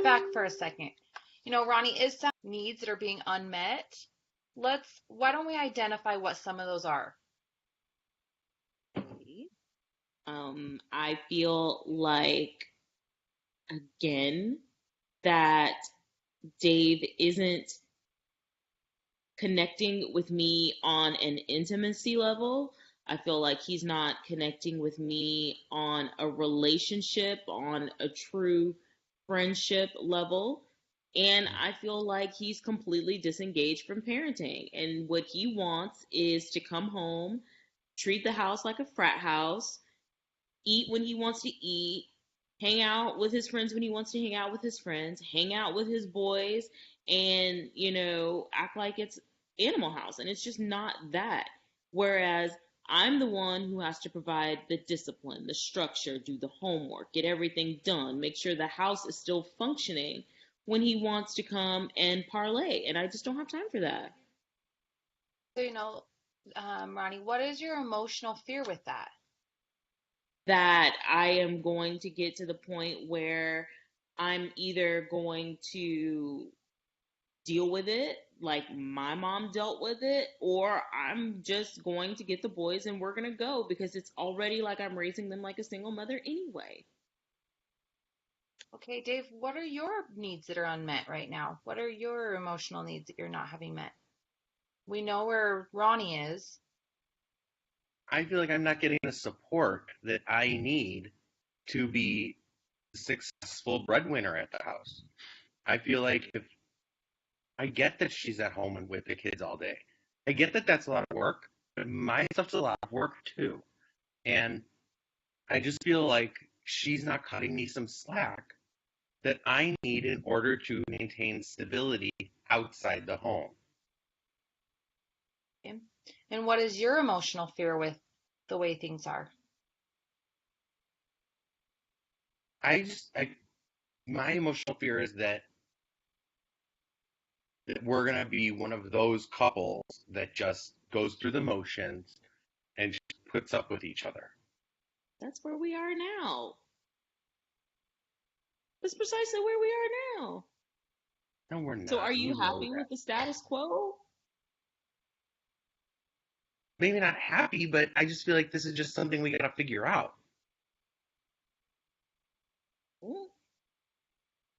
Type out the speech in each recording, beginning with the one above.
step back for a second. Ronnie, is some needs that are being unmet? Why don't we identify what some of those are? I feel like, again, that Dave isn't connecting with me on an intimacy level. I feel like he's not connecting with me on a relationship, on a true friendship level. And I feel like he's completely disengaged from parenting. And what he wants is to come home, treat the house like a frat house, eat when he wants to eat, hang out with his friends when he wants to hang out with his friends, hang out with his boys, and, act like it's Animal House. And it's just not that. Whereas I'm the one who has to provide the discipline, the structure, do the homework, get everything done, make sure the house is still functioning when he wants to come and parlay. And I just don't have time for that. So, Ronnie, what is your emotional fear with that? That I am going to get to the point where I'm either going to deal with it like my mom dealt with it, or I'm just going to get the boys and we're going to go because it's already like I'm raising them like a single mother anyway. Okay, Dave, what are your needs that are unmet right now? What are your emotional needs that you're not having met? We know where Ronnie is. I feel like I'm not getting the support that I need to be a successful breadwinner at the house. I feel like if I get that she's at home and with the kids all day, I get that that's a lot of work, but my stuff's a lot of work too. And I just feel like she's not cutting me some slack that I need in order to maintain stability outside the home. Okay. And what is your emotional fear with the way things are? My emotional fear is that we're going to be one of those couples that just goes through the motions and just puts up with each other. That's where we are now. That's precisely where we are now. No, we're not. So are you know happy that. with the status quo? Maybe not happy, but I just feel like this is just something we got to figure out. Mm.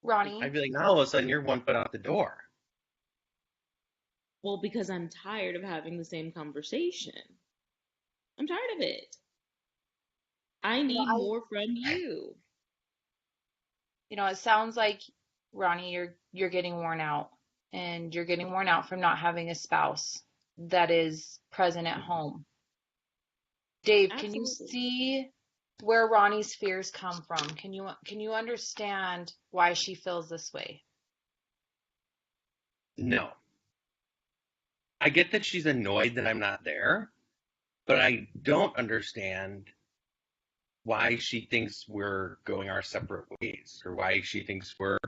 Ronnie, I feel like now all of a sudden you're one foot out the door. Well, because I'm tired of having the same conversation. I'm tired of it. I you know, need more from you. it sounds like Ronnie, you're getting worn out, and you're getting worn out from not having a spouse that is present at home. Dave, can you Absolutely. see where Ronnie's fears come from? Can you understand why she feels this way? No. I get that she's annoyed that I'm not there, but I don't understand why she thinks we're going our separate ways or why she thinks we're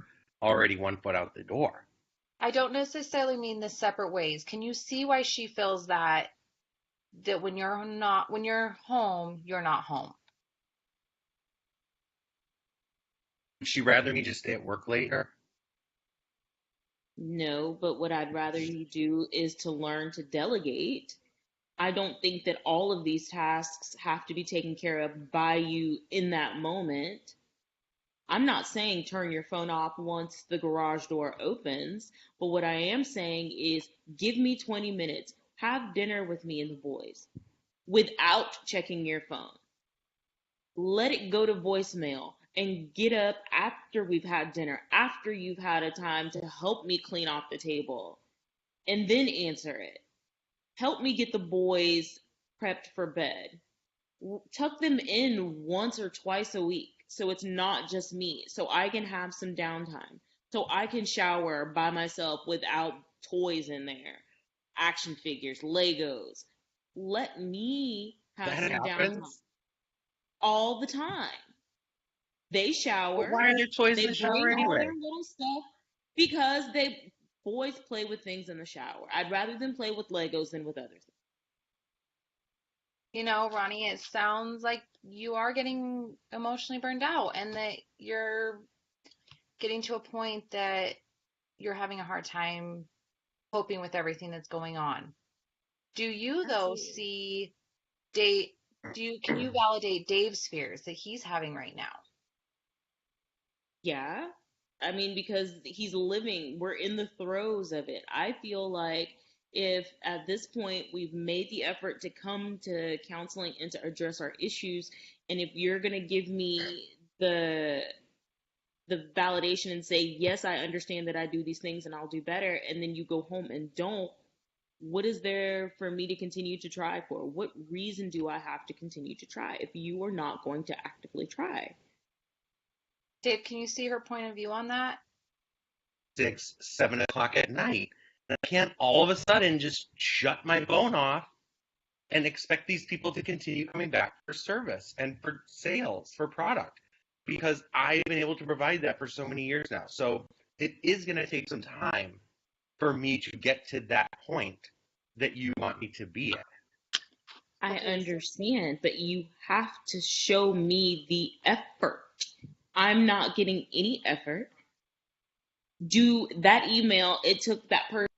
already one foot out the door. I don't necessarily mean the separate ways. Can you see why she feels that when you're home, you're not home? Would she rather me just stay at work later? No, but what I'd rather you do is to learn to delegate. I don't think that all of these tasks have to be taken care of by you in that moment. I'm not saying turn your phone off once the garage door opens, but what I am saying is give me 20 minutes, have dinner with me and the boys without checking your phone. Let it go to voicemail and get up after we've had dinner, after you've had a time to help me clean off the table, and then answer it. Help me get the boys prepped for bed. Tuck them in once or twice a week so it's not just me, so I can have some downtime, so I can shower by myself without toys in there, action figures, Legos. Let me have That some downtime happens. all the time. They But shower, why are there toys in they the shower bring all anyway? their little stuff because they boys play with things in the shower. I'd rather them play with Legos than with other things. Ronnie, it sounds like you are getting emotionally burned out and that you're getting to a point that you're having a hard time coping with everything that's going on. Do you though Absolutely. see Dave, can you validate Dave's fears that he's having right now? Yeah. I mean, because he's living, we're in the throes of it. I feel like if at this point we've made the effort to come to counseling and to address our issues, and if you're going to give me the validation and say, yes, I understand that I do these things and I'll do better, and then you go home and don't, what is there for me to continue to try for? What reason do I have to continue to try if you are not going to actively try? Dave, can you see her point of view on that? 6, 7 o'clock at night. And I can't all of a sudden just shut my phone off and expect these people to continue coming back for service and for sales, for product, because I've been able to provide that for so many years now. So it is going to take some time for me to get to that point that you want me to be at. I Okay, so understand, but you have to show me the effort. I'm not getting any effort. Do that email, it took that person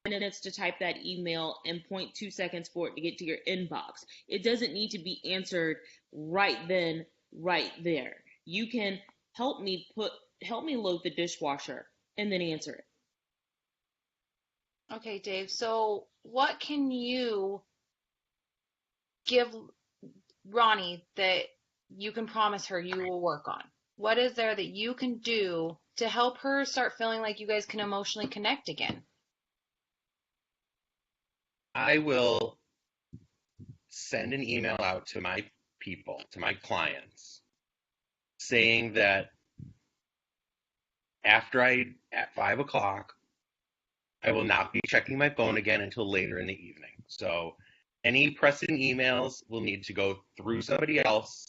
minutes to type that email and 0.2 seconds for it to get to your inbox. It doesn't need to be answered right then, right there. You can help me load the dishwasher and then answer it. okay, Dave. So what can you give Ronnie that you can promise her you will work on? What is there that you can do to help her start feeling like you guys can emotionally connect again? I will send an email out to my people, to my clients, saying that at 5 o'clock, I will not be checking my phone again until later in the evening. So any pressing emails will need to go through somebody else,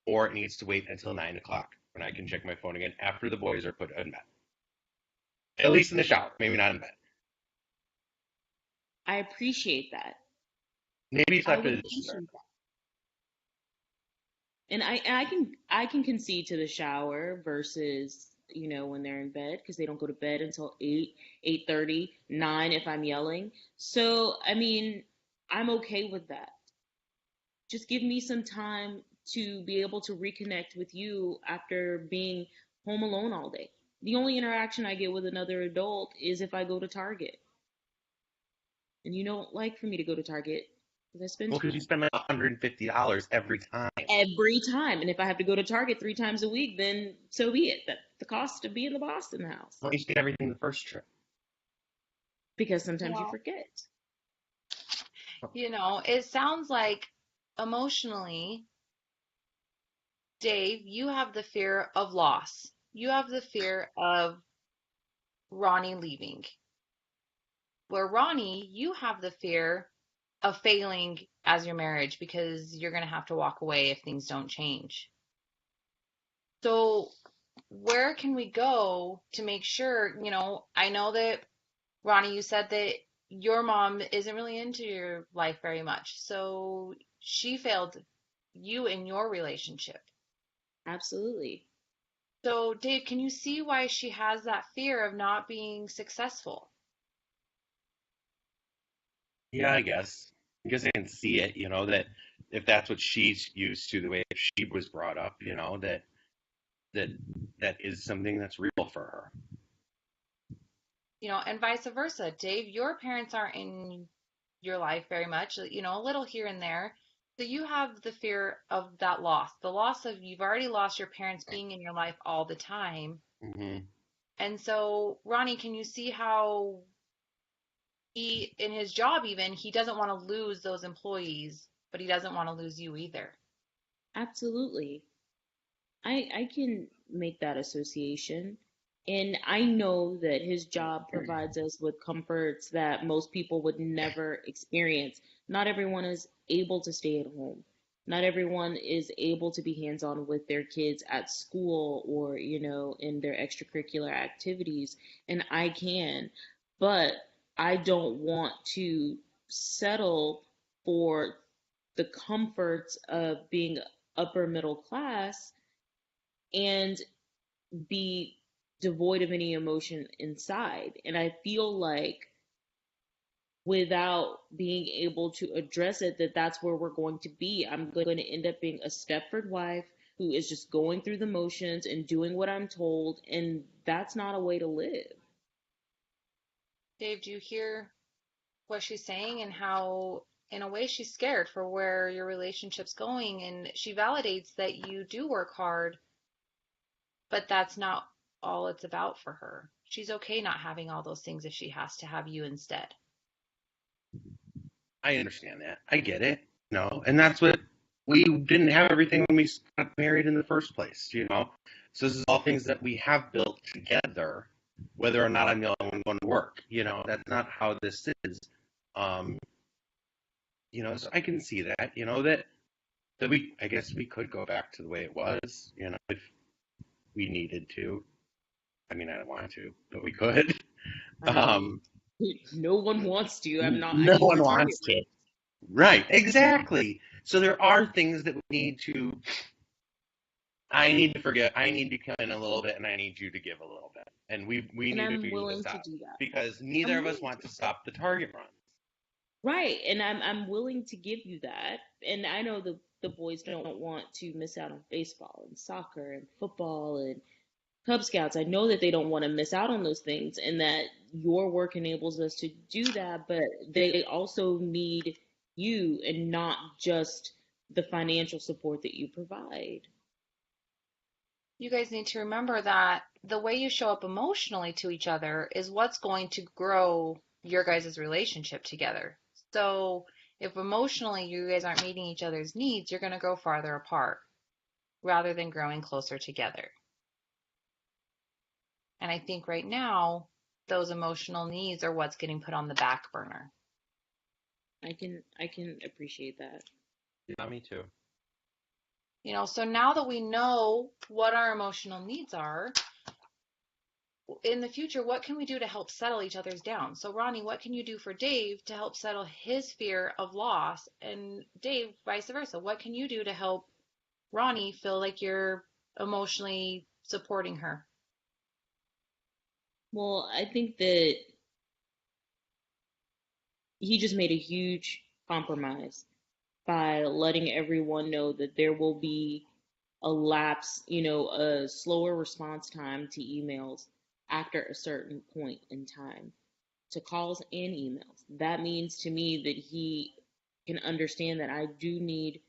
or it needs to wait until 9 o'clock when I can check my phone again after the boys are put in bed. At least in the shower, maybe not in bed. I appreciate that. Maybe it's I after would the dinner. appreciate that. And I can concede to the shower versus, when they're in bed, because they don't go to bed until 8, 8:30, 9 if I'm yelling. So, I mean, I'm okay with that. Just give me some time to be able to reconnect with you after being home alone all day. The only interaction I get with another adult is if I go to Target. And you don't like for me to go to Target because I spend Well, too because you much. spend like $150 every time. Every time. And if I have to go to Target 3 times a week, then so be it. That's the cost of being the boss in the house. Why don't you get everything the first trip? Because sometimes you Well, forget. it sounds like emotionally, Dave, you have the fear of loss. You have the fear of Ronnie leaving. Where Ronnie, you have the fear of failing as your marriage because you're going to have to walk away if things don't change. So, where can we go to make sure, I know that Ronnie, you said that your mom isn't really into your life very much. So, she failed you in your relationship. Absolutely. So, Dave, can you see why she has that fear of not being successful? Yeah, I guess. I guess I can see it, that if that's what she's used to, the way she was brought up, that that is something that's real for her. And vice versa. Dave, your parents aren't in your life very much, a little here and there. So you have the fear of that loss, the loss of you've already lost your parents being in your life all the time. Hmm. And so, Ronnie, can you see how he, in his job, even, he doesn't want to lose those employees, but he doesn't want to lose you either? Absolutely. I can make that association. And I know that his job provides us with comforts that most people would never experience. Not everyone is able to stay at home. Not everyone is able to be hands on with their kids at school or, in their extracurricular activities. And I can. But I don't want to settle for the comforts of being upper middle class and be devoid of any emotion inside. And I feel like without being able to address it, that's where we're going to be. I'm going to end up being a Stepford wife who is just going through the motions and doing what I'm told, and that's not a way to live. Dave, do you hear what she's saying and how, in a way, she's scared for where your relationship's going? And she validates that you do work hard, but that's not all it's about for her. She's okay not having all those things if she has to have you instead. I understand that. I get it. No, and that's what we didn't have everything when we got married in the first place. So this is all things that we have built together. Whether or not I'm the only one going to work, that's not how this is. Um, so I can see that. I guess we could go back to the way it was. If we needed to. I mean, I don't want to, but we could. I mean, Um, no one wants to. I'm not no any one more target wants to. Right, exactly. So there are things that we need to. I need to forget. I need to come in a little bit, and I need you to give a little bit, and we and need to I'm figure willing this to out do that. because neither I'm of us willing want to. to stop the target run. Right, and I'm willing to give you that. And I know the boys don't want to miss out on baseball and soccer and football and Cub Scouts. I know that they don't want to miss out on those things and that your work enables us to do that, but they also need you and not just the financial support that you provide. You guys need to remember that the way you show up emotionally to each other is what's going to grow your guys' relationship together. So if emotionally you guys aren't meeting each other's needs, you're going to grow farther apart rather than growing closer together. And I think right now, those emotional needs are what's getting put on the back burner. I can appreciate that. Yeah, me too. So now that we know what our emotional needs are, in the future, what can we do to help settle each other's down? So, Ronnie, what can you do for Dave to help settle his fear of loss? And Dave, vice versa, what can you do to help Ronnie feel like you're emotionally supporting her? Well, I think that he just made a huge compromise by letting everyone know that there will be a lapse, a slower response time to emails after a certain point in time to calls and emails. That means to me that he can understand that I do need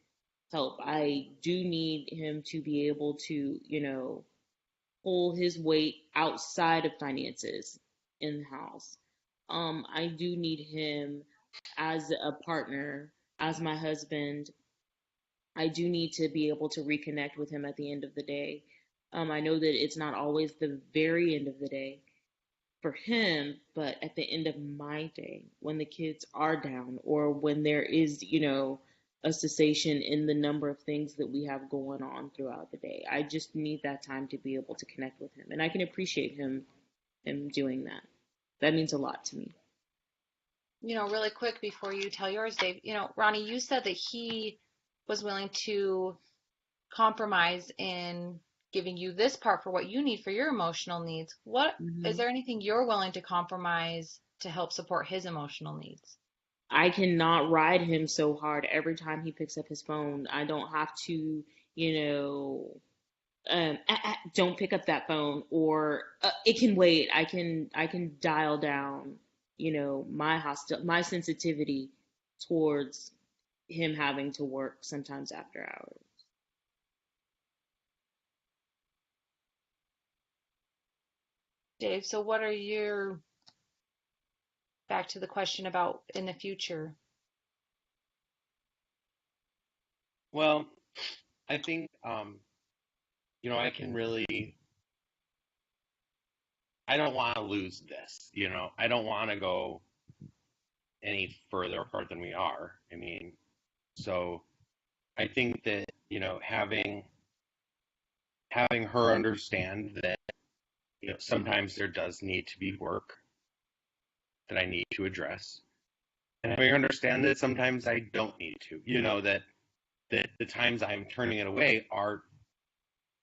help. I do need him to be able to, pull his weight outside of finances in the house. I do need him as a partner, as my husband. I do need to be able to reconnect with him at the end of the day. I know that it's not always the very end of the day for him, but at the end of my day, when the kids are down or when there is, a cessation in the number of things that we have going on throughout the day, I just need that time to be able to connect with him. And I can appreciate him doing that. That means a lot to me. Really quick before you tell yours, Dave, Ronnie, you said that he was willing to compromise in giving you this part for what you need for your emotional needs. What is Hmm. there anything you're willing to compromise to help support his emotional needs? I cannot ride him so hard every time he picks up his phone. I don't have to, you know, don't pick up that phone, or it can wait. I can dial down, my sensitivity towards him having to work sometimes after hours. Dave, so what are your, back to the question about in the future? Well, I think I can really. I don't want to lose this. I don't want to go any further apart than we are. I mean, so I think that having her understand that sometimes there does need to be work that I need to address, and having her understand that sometimes I don't need to. That the times I'm turning it away are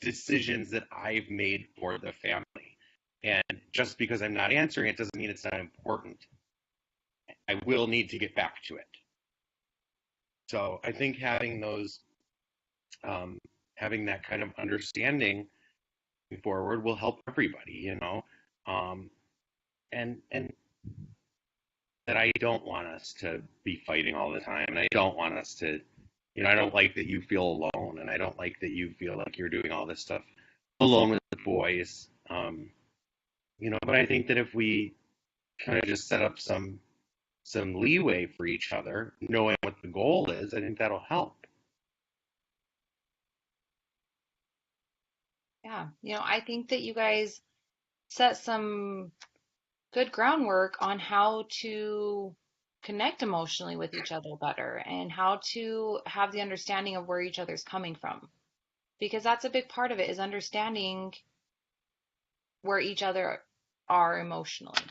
decisions that I've made for the family. And just because I'm not answering it doesn't mean it's not important. I will need to get back to it. So I think having those, having that kind of understanding forward will help everybody, um, and that I don't want us to be fighting all the time, and I don't want us to, I don't like that you feel alone, and I don't like that you feel like you're doing all this stuff alone with the boys. But I think that if we kind of just set up some leeway for each other, knowing what the goal is, I think that'll help. Yeah. I think that you guys set some good groundwork on how to connect emotionally with each other better and how to have the understanding of where each other's coming from. Because that's a big part of it is understanding where each other are emotionally.